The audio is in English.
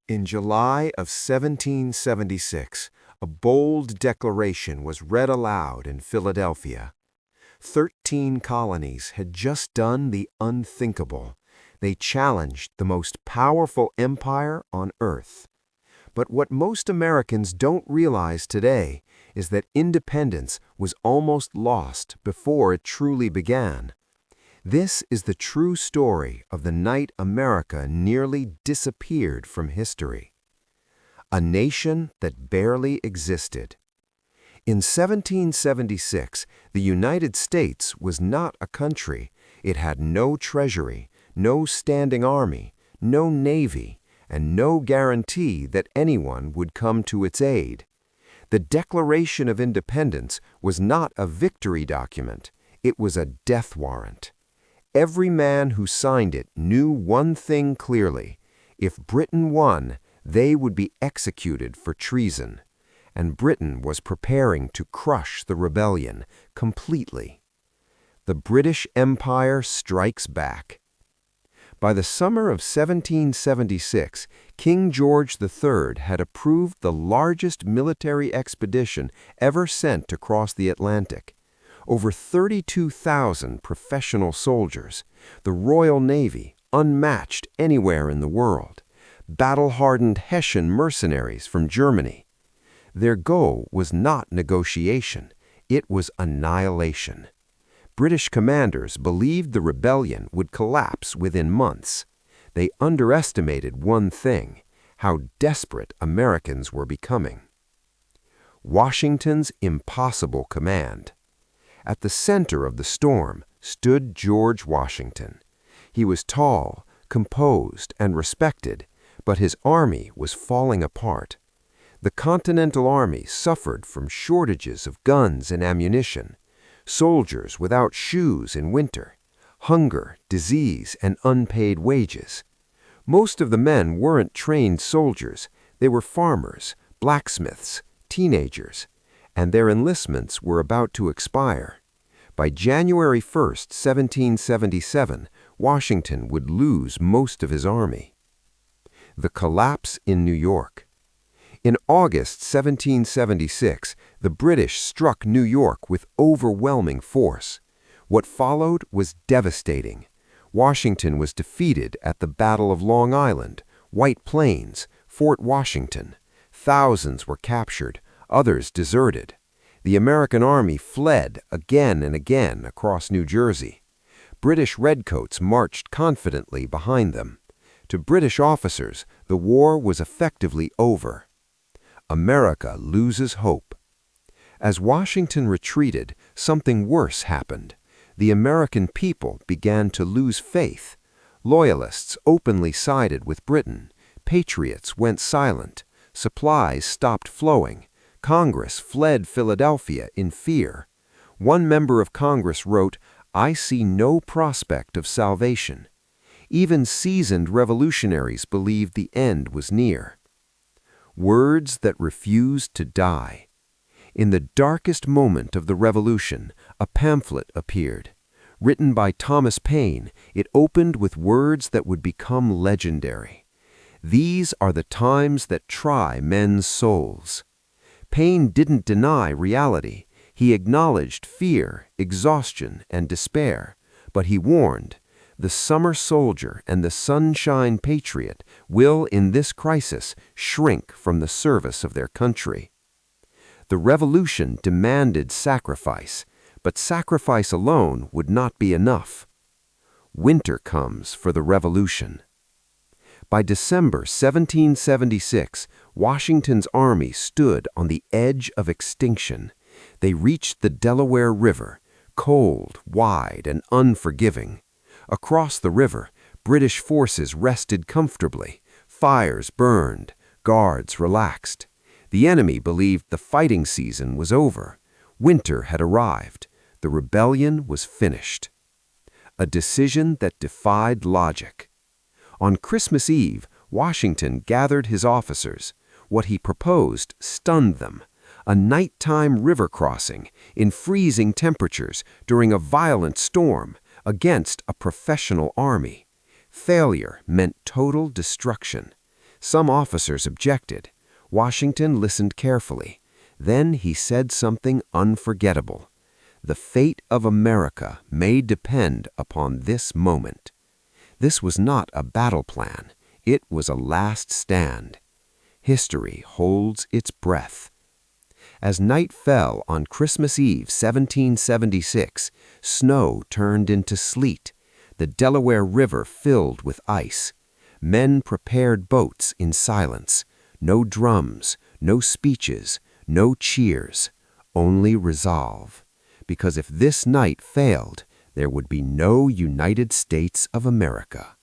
In July of 1776, a bold declaration was read aloud in Philadelphia. 13 colonies had just done the unthinkable. They challenged the most powerful empire on earth. But what most Americans don't realize today is that independence was almost lost before it truly began. This is the true story of the night America nearly disappeared from history. A nation that barely existed. In 1776, the United States was not a country. It had no treasury, no standing army, no navy, and no guarantee that anyone would come to its aid. The Declaration of Independence was not a victory document. It was a death warrant. Every man who signed it knew one thing clearly. If Britain won, they would be executed for treason. And Britain was preparing to crush the rebellion completely. The British Empire strikes back. By the summer of 1776, King George III had approved the largest military expedition ever sent across the Atlantic. Over 32,000 professional soldiers, the Royal Navy, unmatched anywhere in the world, battle-hardened Hessian mercenaries from Germany. Their goal was not negotiation, it was annihilation. British commanders believed the rebellion would collapse within months. They underestimated one thing: how desperate Americans were becoming. Washington's impossible command. At the center of the storm stood George Washington. He was tall, composed, and respected, but his army was falling apart. The Continental Army suffered from shortages of guns and ammunition, soldiers without shoes in winter, hunger, disease, and unpaid wages. Most of the men weren't trained soldiers. They were farmers, blacksmiths, teenagers, and their enlistments were about to expire. By January 1, 1777, Washington would lose most of his army. The collapse in New York. In August 1776, the British struck New York with overwhelming force. What followed was devastating. Washington was defeated at the Battle of Long Island, White Plains, Fort Washington. Thousands were captured, others deserted. The American army fled again and again across New Jersey. British redcoats marched confidently behind them. To British officers, the war was effectively over. America loses hope. As Washington retreated, something worse happened. The American people began to lose faith. Loyalists openly sided with Britain. Patriots went silent. Supplies stopped flowing. Congress fled Philadelphia in fear. One member of Congress wrote, "I see no prospect of salvation." Even seasoned revolutionaries believed the end was near. Words that refused to die. In the darkest moment of the revolution, a pamphlet appeared. Written by Thomas Paine, it opened with words that would become legendary. "These are the times that try men's souls." Paine didn't deny reality. He acknowledged fear, exhaustion, and despair. But he warned, the summer soldier and the sunshine patriot will, in this crisis, shrink from the service of their country. The revolution demanded sacrifice, but sacrifice alone would not be enough. Winter comes for the revolution. By December 1776, Washington's army stood on the edge of extinction. They reached the Delaware River, cold, wide, and unforgiving. Across the river, British forces rested comfortably. Fires burned, guards relaxed. The enemy believed the fighting season was over. Winter had arrived. The rebellion was finished. A decision that defied logic. On Christmas Eve, Washington gathered his officers. What he proposed stunned them. A nighttime river crossing in freezing temperatures during a violent storm against a professional army. Failure meant total destruction. Some officers objected. Washington listened carefully. Then he said something unforgettable. The fate of America may depend upon this moment. This was not a battle plan. It was a last stand. History holds its breath. As night fell on Christmas Eve, 1776, snow turned into sleet. The Delaware River filled with ice. Men prepared boats in silence. No drums, no speeches, no cheers, only resolve. Because if this night failed, there would be no United States of America.